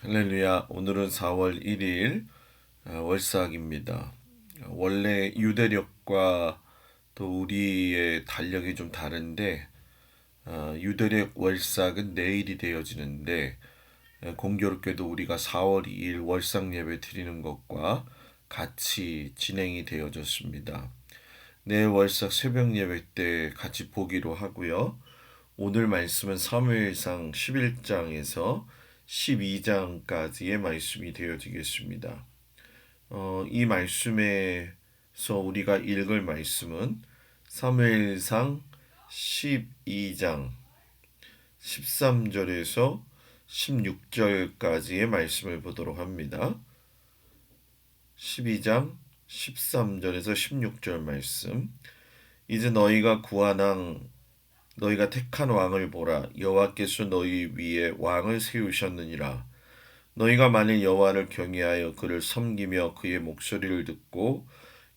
할렐루야. 오늘은 4월 1일 월삭입니다. 원래 유대력과 또 우리의 달력이 좀 다른데 유대력 월삭은 내일이 되어지는데 공교롭게도 우리가 4월 2일 월삭 예배 드리는 것과 같이 진행이 되어졌습니다. 내일 월삭 새벽 예배 때 같이 보기로 하고요. 오늘 말씀은 사무엘상 11장에서 12장까지의 말씀이 되어지겠습니다. 이 말씀에서 우리가 읽을 말씀은 사무엘상 12장 13절에서 16절까지의 말씀을 보도록 합니다. 12장 13절에서 16절 말씀. 이제 너희가 구한 왕 너희가 택한 왕을 보라. 여호와께서 너희 위에 왕을 세우셨느니라. 너희가 만일 여호와를 경외하여 그를 섬기며 그의 목소리를 듣고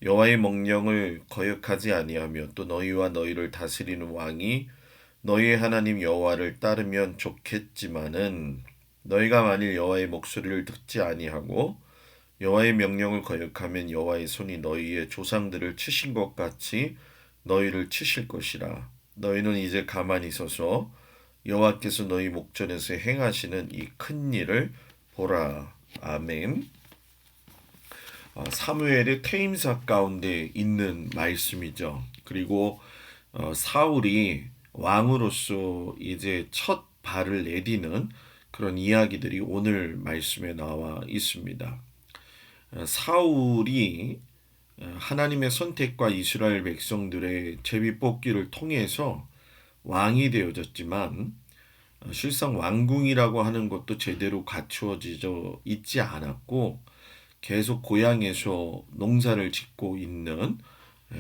여호와의 명령을 거역하지 아니하며 또 너희와 너희를 다스리는 왕이 너희의 하나님 여호와를 따르면 좋겠지만은 너희가 만일 여호와의 목소리를 듣지 아니하고 여호와의 명령을 거역하면 여호와의 손이 너희의 조상들을 치신 것 같이 너희를 치실 것이라. 너희는 이제 가만히 서서 여호와께서 너희 목전에서 행하시는 이 큰 일을 보라. 아멘. 사무엘의 퇴임사 가운데 있는 말씀이죠. 그리고 사울이 왕으로서 이제 첫 발을 내디는 그런 이야기들이 오늘 말씀에 나와 있습니다. 사울이 하나님의 선택과 이스라엘 백성들의 제비뽑기를 통해서 왕이 되어졌지만 실상 왕궁이라고 하는 것도 제대로 갖추어져 있지 않았고 계속 고향에서 농사를 짓고 있는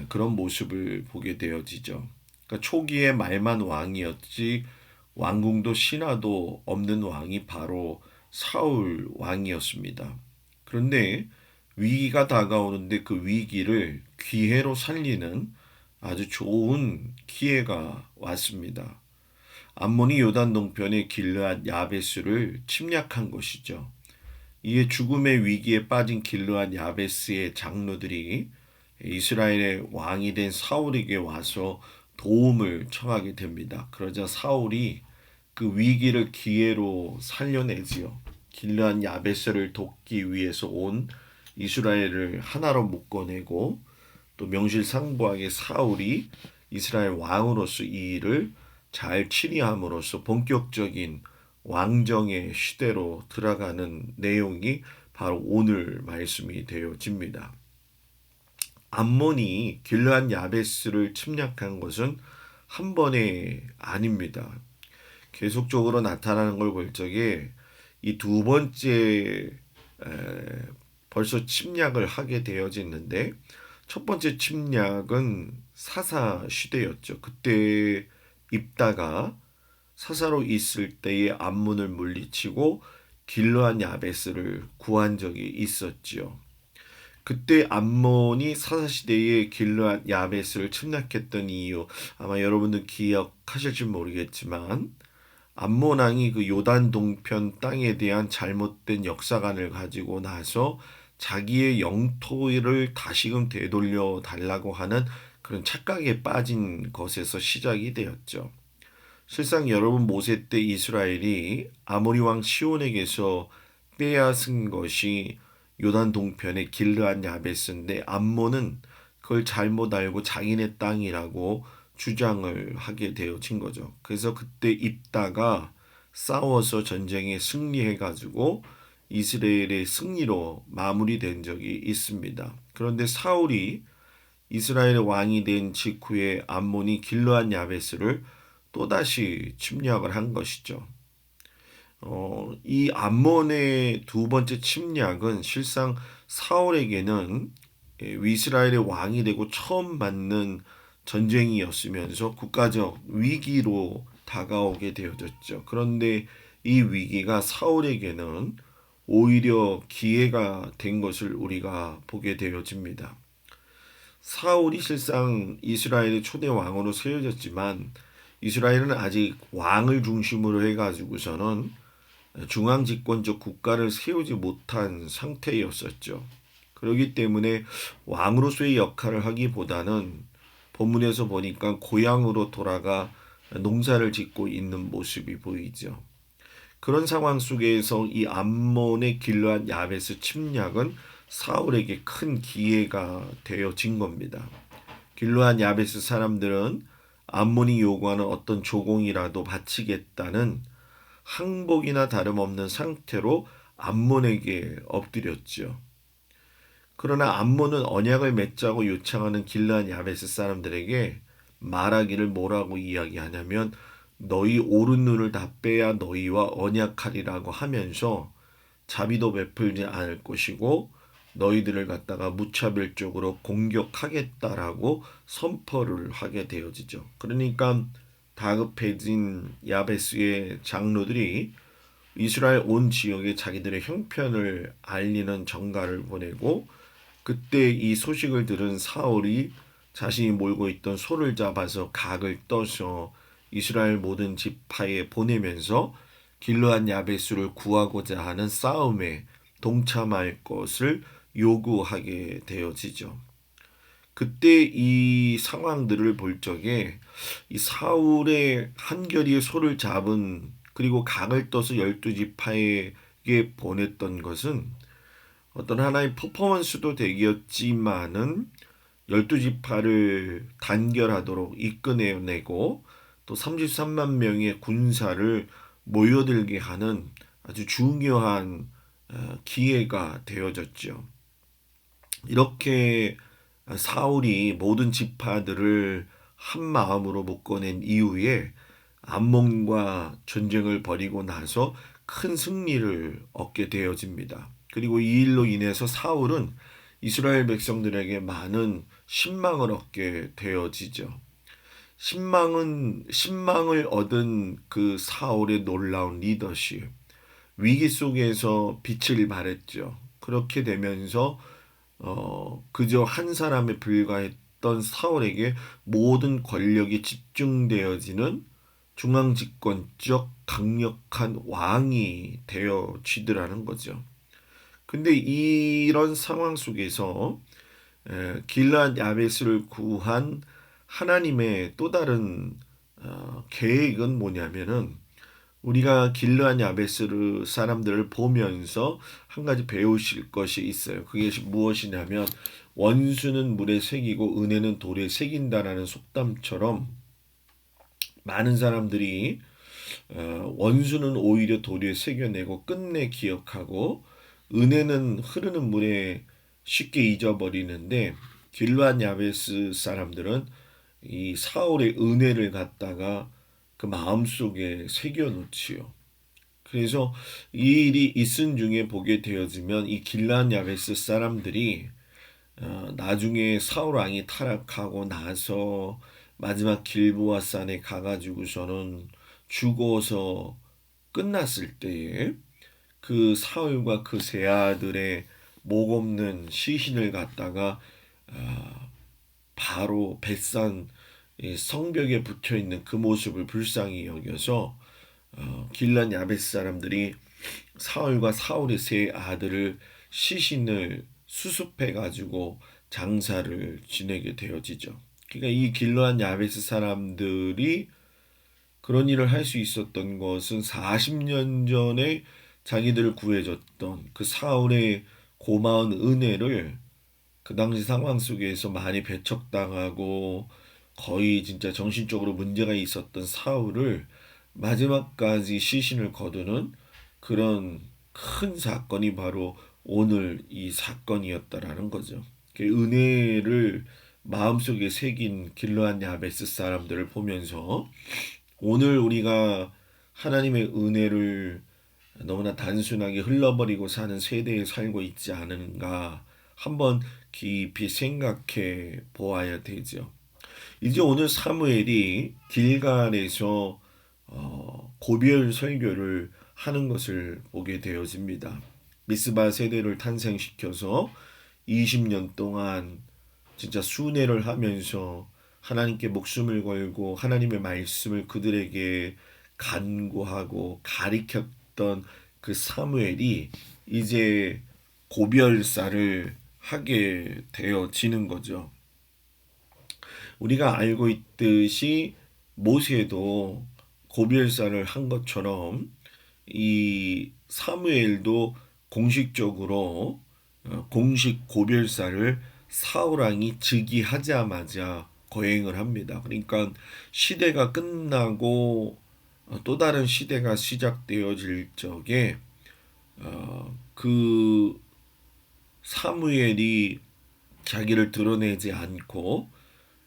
그런 모습을 보게 되어지죠. 그러니까 초기에 말만 왕이었지 왕궁도 신하도 없는 왕이 바로 사울 왕이었습니다. 그런데 위기가 다가오는데 그 위기를 기회로 살리는 아주 좋은 기회가 왔습니다. 암몬이 요단 동편의 길르앗 야베스를 침략한 것이죠. 이에 죽음의 위기에 빠진 길르앗 야베스의 장로들이 이스라엘의 왕이 된 사울에게 와서 도움을 청하게 됩니다. 그러자 사울이 그 위기를 기회로 살려내지요. 길르앗 야베스를 돕기 위해서 온 이스라엘을 하나로 묶어내고 또 명실상부하게 사울이 이스라엘 왕으로서 이 일을 잘 치리함으로써 본격적인 왕정의 시대로 들어가는 내용이 바로 오늘 말씀이 되어집니다. 암몬이 길르앗 야베스를 침략한 것은 한 번에 아닙니다. 계속적으로 나타나는 걸 볼 적에 이 두 번째 벌써 침략을 하게 되어지는데 첫 번째 침략은 사사 시대였죠. 그때 입다가 사사로 있을 때에 암몬을 물리치고 길르앗 야베스를 구한 적이 있었지요. 그때 암몬이 사사 시대에 길르앗 야베스를 침략했던 이유 아마 여러분들 기억하실지 모르겠지만 암몬 왕이 그 요단 동편 땅에 대한 잘못된 역사관을 가지고 나서 자기의 영토를 다시금 되돌려 달라고 하는 그런 착각에 빠진 것에서 시작이 되었죠. 실상 여러분 모세 때 이스라엘이 아모리 왕 시온에게서 빼앗은 것이 요단 동편의 길르앗 야베스인데 암몬은 그걸 잘못 알고 자기네 땅이라고 주장을 하게 되어진 거죠. 그래서 그때 입다가 싸워서 전쟁에 승리해가지고 이스라엘의 승리로 마무리된 적이 있습니다. 그런데 사울이 이스라엘의 왕이 된 직후에 암몬이 길르앗 야베스를 또다시 침략을 한 것이죠. 이 암몬의 두 번째 침략은 실상 사울에게는 이스라엘의 왕이 되고 처음 받는 전쟁이었으면서 국가적 위기로 다가오게 되어졌죠. 그런데 이 위기가 사울에게는 오히려 기회가 된 것을 우리가 보게 되어집니다. 사울이 실상 이스라엘의 초대 왕으로 세워졌지만 이스라엘은 아직 왕을 중심으로 해가지고서는 중앙집권적 국가를 세우지 못한 상태였었죠. 그렇기 때문에 왕으로서의 역할을 하기보다는 본문에서 보니까 고향으로 돌아가 농사를 짓고 있는 모습이 보이죠. 그런 상황 속에서 이 암몬의 길르앗 야베스 침략은 사울에게 큰 기회가 되어진 겁니다. 길르앗 야베스 사람들은 암몬이 요구하는 어떤 조공이라도 바치겠다는 항복이나 다름없는 상태로 암몬에게 엎드렸죠. 그러나 암몬은 언약을 맺자고 요청하는 길르앗 야베스 사람들에게 말하기를 뭐라고 이야기하냐면 너희 오른 눈을 다 빼야 너희와 언약하리라고 하면서 자비도 베풀지 않을 것이고 너희들을 갖다가 무차별적으로 공격하겠다라고 선포를 하게 되어지죠. 그러니까 다급해진 야베스의 장로들이 이스라엘 온 지역에 자기들의 형편을 알리는 전가를 보내고 그때 이 소식을 들은 사울이 자신이 몰고 있던 소를 잡아서 각을 떠서 이스라엘 모든 지파에 보내면서 길르앗 야베스를 구하고자 하는 싸움에 동참할 것을 요구하게 되어지죠. 그때 이 상황들을 볼 적에 이 사울의 한결이 소를 잡은 그리고 각을 떠서 12지파에게 보냈던 것은 어떤 하나의 퍼포먼스도 되었지만은 12지파를 단결하도록 이끌어내고 또 33만 명의 군사를 모여들게 하는 아주 중요한 기회가 되어졌죠. 이렇게 사울이 모든 지파들을 한 마음으로 묶어낸 이후에 암몬과 전쟁을 벌이고 나서 큰 승리를 얻게 되어집니다. 그리고 이 일로 인해서 사울은 이스라엘 백성들에게 많은 신망을 얻게 되어지죠. 신망을 얻은 그 사울의 놀라운 리더십, 위기 속에서 빛을 발했죠. 그렇게 되면서 그저 한 사람에 불과했던 사울에게 모든 권력이 집중되어지는 중앙집권적 강력한 왕이 되어지더라는 거죠. 근데 이런 상황 속에서 길르앗 야베스를 구한 하나님의 또 다른 계획은 뭐냐면은 우리가 길르앗 야베스 사람들을 보면서 한 가지 배우실 것이 있어요. 그게 무엇이냐면 원수는 물에 새기고 은혜는 돌에 새긴다라는 속담처럼 많은 사람들이 원수는 오히려 돌에 새겨내고 끝내 기억하고 은혜는 흐르는 물에 쉽게 잊어버리는데 길르앗 야베스 사람들은 이 사울의 은혜를 갖다가 그 마음속에 새겨놓지요. 그래서 이 일이 있은 중에 보게 되어지면 이 길르앗 야베스 사람들이 나중에 사울 왕이 타락하고 나서 마지막 길보아 산에 가가지고서는 죽어서 끝났을 때에 그 사울과 그 세 아들의 목 없는 시신을 갖다가 바로 벳산 성벽에 붙어 있는 그 모습을 불쌍히 여겨서 길란 야베스 사람들이 사울과 사울의 세 아들을 시신을 수습해 가지고 장사를 지내게 되어지죠. 그러니까 이 길르앗 야베스 사람들이 그런 일을 할 수 있었던 것은 40년 전에 자기들을 구해줬던 그 사울의 고마운 은혜를 그 당시 상황 속에서 많이 배척당하고 거의 진짜 정신적으로 문제가 있었던 사울을 마지막까지 시신을 거두는 그런 큰 사건이 바로 오늘 이 사건이었다라는 거죠. 그 은혜를 마음속에 새긴 길르앗 야베스 사람들을 보면서 오늘 우리가 하나님의 은혜를 너무나 단순하게 흘러버리고 사는 세대에 살고 있지 않은가 한번 깊이 생각해 보아야 되죠. 이제 오늘 사무엘이 길갈에서 고별 설교를 하는 것을 보게 되어집니다. 미스바 세대를 탄생시켜서 20년 동안 진짜 순회를 하면서 하나님께 목숨을 걸고 하나님의 말씀을 그들에게 간구하고 가르쳤던 그 사무엘이 이제 고별사를 하게 되어지는 거죠. 우리가 알고 있듯이 모세도 고별사를 한 것처럼 이 사무엘도 공식적으로 공식 고별사를 사울 왕이 즉위하자마자 거행을 합니다. 그러니까 시대가 끝나고 또 다른 시대가 시작되어질 적에 그 사무엘이 자기를 드러내지 않고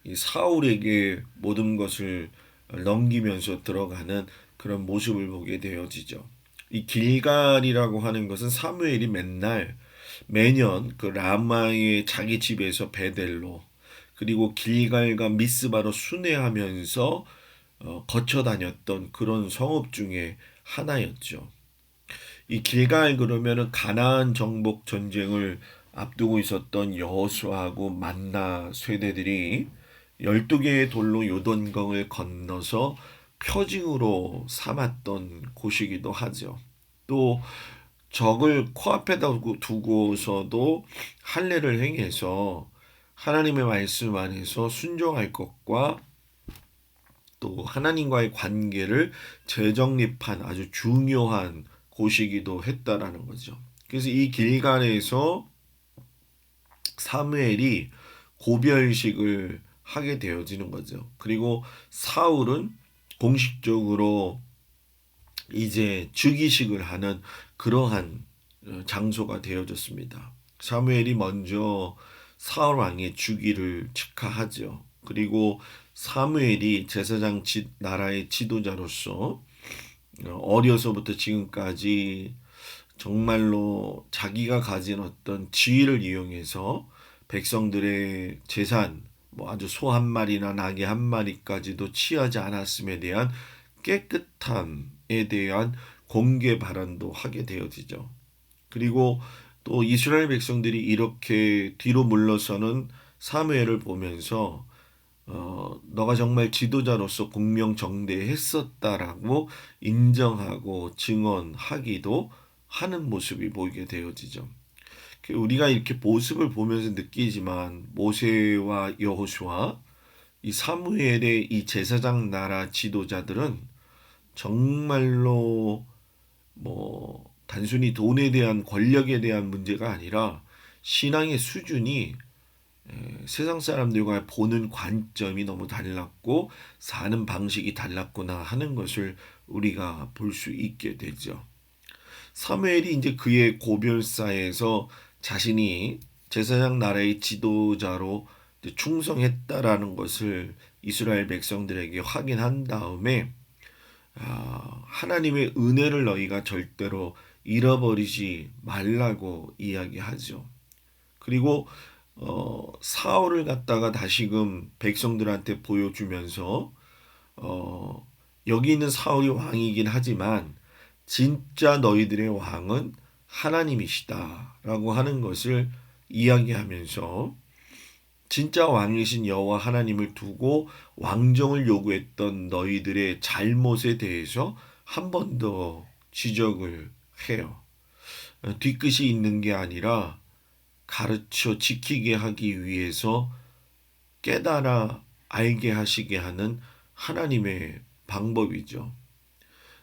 이 사울에게 모든 것을 넘기면서 들어가는 그런 모습을 보게 되어지죠. 이 길갈이라고 하는 것은 사무엘이 매년 그 라마의 자기 집에서 베델로 그리고 길갈과 미스바로 순회하면서 거쳐 다녔던 그런 성읍 중에 하나였죠. 이 길갈 그러면은 가나안 정복 전쟁을 앞두고 있었던 여호수아하고 만나 세대들이 12개의 돌로 요단강을 건너서 표징으로 삼았던 곳이기도 하죠. 또 적을 코앞에다 두고서도 할례를 행해서 하나님의 말씀 안에서 순종할 것과 또 하나님과의 관계를 재정립한 아주 중요한 곳이기도 했다라는 거죠. 그래서 이 길갈에서 사무엘이 고별식을 하게 되어지는 거죠. 그리고 사울은 공식적으로 이제 즉위식을 하는 그러한 장소가 되어졌습니다. 사무엘이 먼저 사울 왕의 즉위를 축하하죠. 그리고 사무엘이 제사장 나라의 지도자로서 어려서부터 지금까지 정말로 자기가 가진 어떤 지위를 이용해서 백성들의 재산, 뭐 아주 소 한 마리나 나귀 한 마리까지도 취하지 않았음에 대한 깨끗함에 대한 공개 발언도 하게 되어지죠. 그리고 또 이스라엘 백성들이 이렇게 뒤로 물러서는 사무엘을 보면서 너가 정말 지도자로서 공명정대했었다라고 인정하고 증언하기도 하는 모습이 보이게 되어지죠. 우리가 이렇게 모습을 보면서 느끼지만 모세와 여호수아 이 사무엘의 이 제사장 나라 지도자들은 정말로 뭐 단순히 돈에 대한 권력에 대한 문제가 아니라 신앙의 수준이 세상 사람들과 보는 관점이 너무 달랐고 사는 방식이 달랐구나 하는 것을 우리가 볼 수 있게 되죠. 사무엘이 이제 그의 고별사에서 자신이 제사장 나라의 지도자로 충성했다라는 것을 이스라엘 백성들에게 확인한 다음에 하나님의 은혜를 너희가 절대로 잃어버리지 말라고 이야기하죠. 그리고 사울을 갖다가 다시금 백성들한테 보여주면서 여기 있는 사울이 왕이긴 하지만 진짜 너희들의 왕은 하나님이시다라고 하는 것을 이야기하면서 진짜 왕이신 여호와 하나님을 두고 왕정을 요구했던 너희들의 잘못에 대해서 한 번 더 지적을 해요. 뒤끝이 있는 게 아니라 가르쳐 지키게 하기 위해서 깨달아 알게 하시게 하는 하나님의 방법이죠.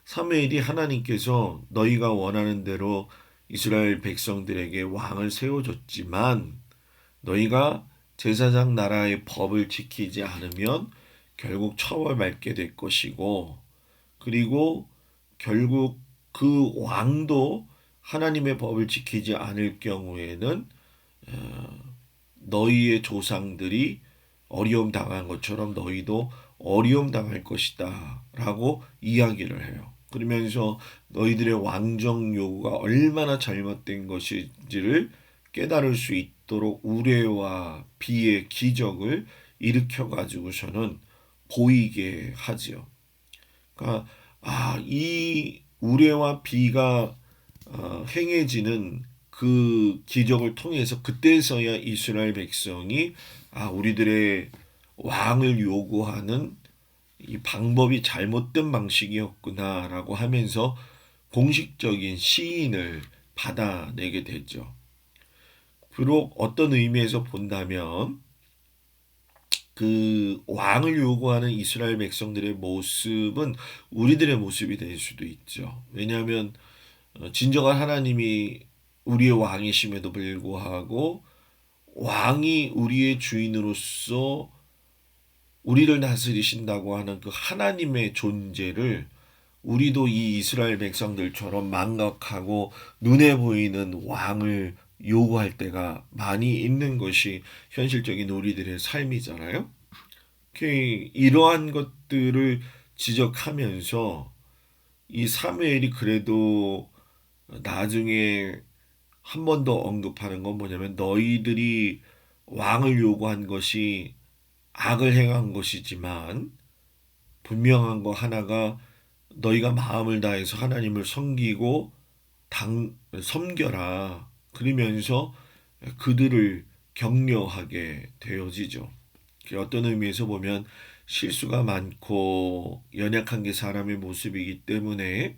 사무엘이 하나님께서 너희가 원하는 대로 이스라엘 백성들에게 왕을 세워줬지만 너희가 제사장 나라의 법을 지키지 않으면 결국 처벌받게 될 것이고 그리고 결국 그 왕도 하나님의 법을 지키지 않을 경우에는 너희의 조상들이 어려움 당한 것처럼 너희도 어려움 당할 것이다 라고 이야기를 해요. 그러면서 너희들의 왕정 요구가 얼마나 잘못된 것인지를 깨달을 수 있도록 우레와 비의 기적을 일으켜 가지고서는 보이게 하지요. 그러니까 이 우레와 비가 행해지는 그 기적을 통해서 그때서야 이스라엘 백성이 우리들의 왕을 요구하는 이 방법이 잘못된 방식이었구나라고 하면서 공식적인 시인을 받아내게 되죠. 비록 어떤 의미에서 본다면 그 왕을 요구하는 이스라엘 백성들의 모습은 우리들의 모습이 될 수도 있죠. 왜냐하면 진정한 하나님이 우리의 왕이심에도 불구하고 왕이 우리의 주인으로서 우리를 다스리신다고 하는 그 하나님의 존재를 우리도 이 이스라엘 백성들처럼 망각하고 눈에 보이는 왕을 요구할 때가 많이 있는 것이 현실적인 우리들의 삶이잖아요. 이러한 것들을 지적하면서 이 사무엘이 그래도 나중에 한 번 더 언급하는 건 뭐냐면 너희들이 왕을 요구한 것이 악을 행한 것이지만 분명한 거 하나가 너희가 마음을 다해서 하나님을 섬기고 섬겨라. 그러면서 그들을 격려하게 되어지죠. 어떤 의미에서 보면 실수가 많고 연약한 게 사람의 모습이기 때문에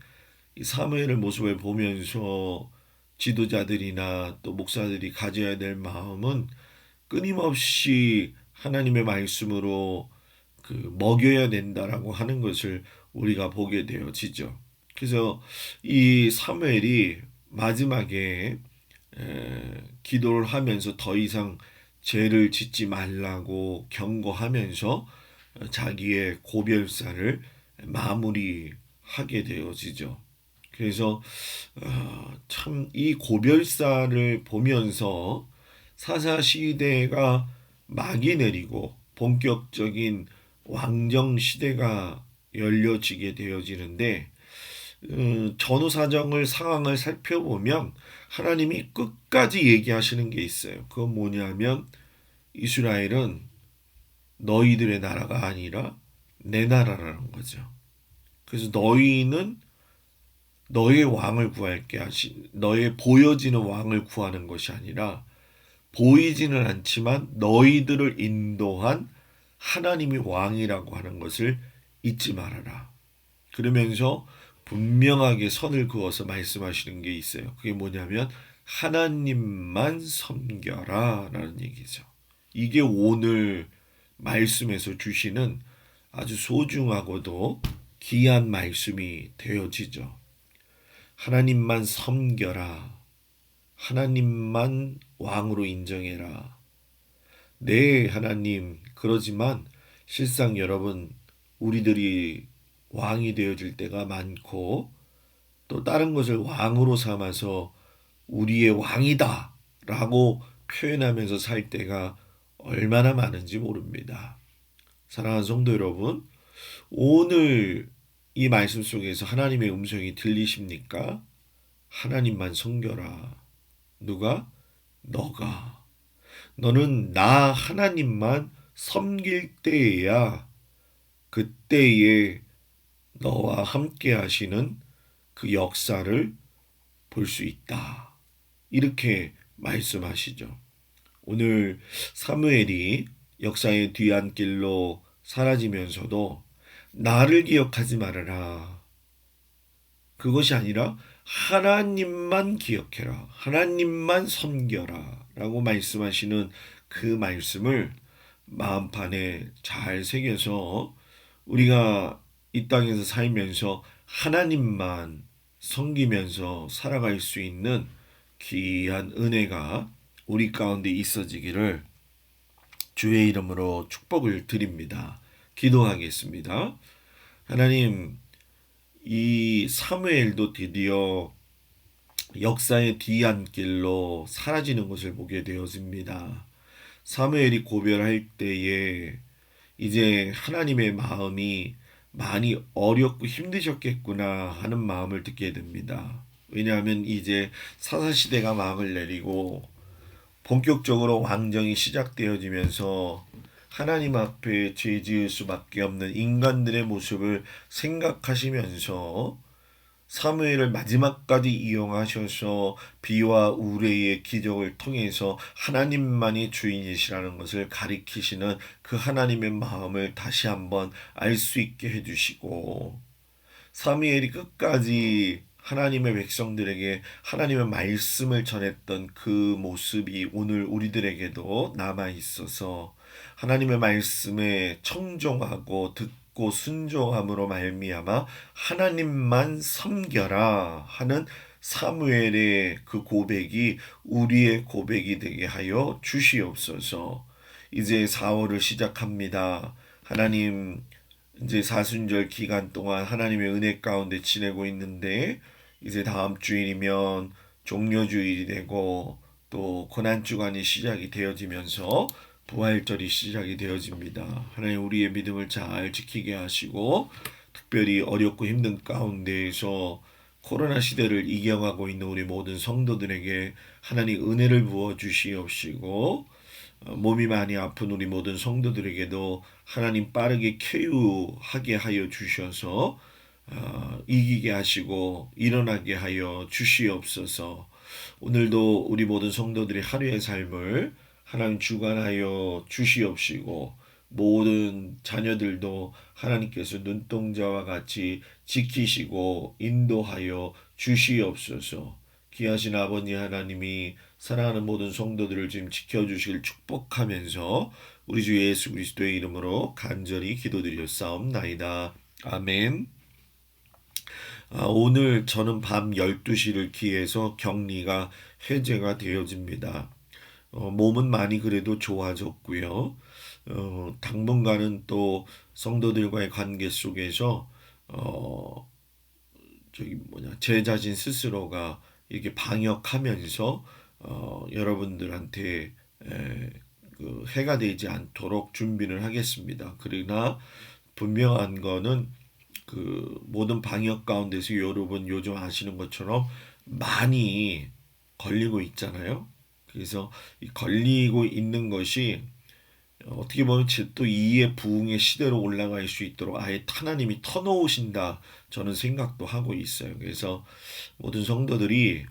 이 사무엘의 모습을 보면서 지도자들이나 또 목사들이 가져야 될 마음은 끊임없이 하나님의 말씀으로 먹여야 된다라고 하는 것을 우리가 보게 되어지죠. 그래서 이 사무엘이 마지막에 기도를 하면서 더 이상 죄를 짓지 말라고 경고하면서 자기의 고별사를 마무리하게 되어지죠. 그래서 참 이 고별사를 보면서 사사 시대가 막이 내리고 본격적인 왕정 시대가 열려지게 되어지는데 전후 사정을 상황을 살펴보면 하나님이 끝까지 얘기하시는 게 있어요. 그건 뭐냐면 이스라엘은 너희들의 나라가 아니라 내 나라라는 거죠. 그래서 너희는 너의 왕을 구할게 너의 보여지는 왕을 구하는 것이 아니라 보이지는 않지만 너희들을 인도한 하나님이 왕이라고 하는 것을 잊지 말아라. 그러면서 분명하게 선을 그어서 말씀하시는 게 있어요. 그게 뭐냐면 하나님만 섬겨라 라는 얘기죠. 이게 오늘 말씀에서 주시는 아주 소중하고도 귀한 말씀이 되어지죠. 하나님만 섬겨라. 하나님만 왕으로 인정해라. 네, 하나님. 그러지만 실상 여러분, 우리들이 왕이 되어질 때가 많고 또 다른 것을 왕으로 삼아서 우리의 왕이다 라고 표현하면서 살 때가 얼마나 많은지 모릅니다. 사랑하는 성도 여러분, 오늘 이 말씀 속에서 하나님의 음성이 들리십니까? 하나님만 섬겨라. 누가? 너가. 너는 나 하나님만 섬길 때에야 그때에 너와 함께 하시는 그 역사를 볼 수 있다. 이렇게 말씀하시죠. 오늘 사무엘이 역사의 뒤안길로 사라지면서도 나를 기억하지 말아라. 그것이 아니라 하나님만 기억해라. 하나님만 섬겨라. 라고 말씀하시는 그 말씀을 마음판에 잘 새겨서 우리가 이 땅에서 살면서 하나님만 섬기면서 살아갈 수 있는 귀한 은혜가 우리 가운데 있어지기를 주의 이름으로 축복을 드립니다. 기도하겠습니다. 하나님, 이 사무엘도 드디어 역사의 뒤안길로 사라지는 것을 보게 되어집니다. 사무엘이 고별할 때에 이제 하나님의 마음이 많이 어렵고 힘드셨겠구나 하는 마음을 듣게 됩니다. 왜냐하면 이제 사사시대가 막을 내리고 본격적으로 왕정이 시작되어지면서 하나님 앞에 죄 지을 수밖에 없는 인간들의 모습을 생각하시면서 사무엘을 마지막까지 이용하셔서 비와 우레의 기적을 통해서 하나님만이 주인이시라는 것을 가리키시는 그 하나님의 마음을 다시 한번 알 수 있게 해주시고 사무엘이 끝까지 하나님의 백성들에게 하나님의 말씀을 전했던 그 모습이 오늘 우리들에게도 남아 있어서 하나님의 말씀에 청종하고 듣고 순종함으로 말미암아 하나님만 섬겨라 하는 사무엘의 그 고백이 우리의 고백이 되게 하여 주시옵소서. 이제 4월을 시작합니다. 하나님, 이제 사순절 기간 동안 하나님의 은혜 가운데 지내고 있는데 이제 다음 주일이면 종려주일이 되고 또 고난주간이 시작이 되어지면서 부활절이 시작이 되어집니다. 하나님, 우리의 믿음을 잘 지키게 하시고 특별히 어렵고 힘든 가운데에서 코로나 시대를 이겨가고 있는 우리 모든 성도들에게 하나님 은혜를 부어 주시옵시고 몸이 많이 아픈 우리 모든 성도들에게도 하나님 빠르게 쾌유하게 하여 주셔서 이기게 하시고 일어나게 하여 주시옵소서. 오늘도 우리 모든 성도들의 하루의 삶을 하나님 주관하여 주시옵시고 모든 자녀들도 하나님께서 눈동자와 같이 지키시고 인도하여 주시옵소서. 귀하신 아버지 하나님이 사랑하는 모든 성도들을 지금 지켜주시길 축복하면서 우리 주 예수 그리스도의 이름으로 간절히 기도드렸사옵나이다. 아멘. 오늘 저는 밤 12시를 기해서 격리가 해제가 되어집니다. 몸은 많이 그래도 좋아졌고요. 당분간은 또 성도들과의 관계 속에서 제 자신 스스로가 이렇게 방역하면서 여러분들한테 그 해가 되지 않도록 준비를 하겠습니다. 그러나 분명한 거는 그 모든 방역 가운데서 여러분 요즘 아시는 것처럼 많이 걸리고 있잖아요. 그래서 이 걸리고 있는 것이 어떻게 보면 또 이의 부흥의 시대로 올라갈 수 있도록 아예 하나님이 터놓으신다 저는 생각도 하고 있어요. 그래서 모든 성도들이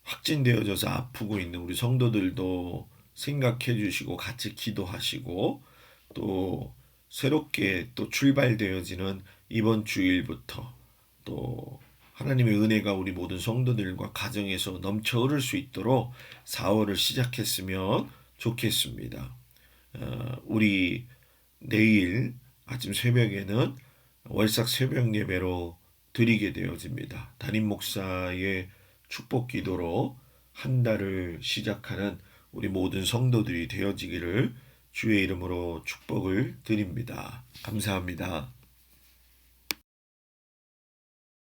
확진되어져서 아프고 있는 우리 성도들도 생각해 주시고 같이 기도하시고 또 새롭게 또 출발되어지는 이번 주일부터 또 하나님의 은혜가 우리 모든 성도들과 가정에서 넘쳐 흐를 수 있도록 4월을 시작했으면 좋겠습니다. 우리 내일 아침 새벽에는 월삭 새벽 예배로 드리게 되어집니다. 담임 목사의 축복 기도로 한 달을 시작하는 우리 모든 성도들이 되어지기를 주의 이름으로 축복을 드립니다. 감사합니다.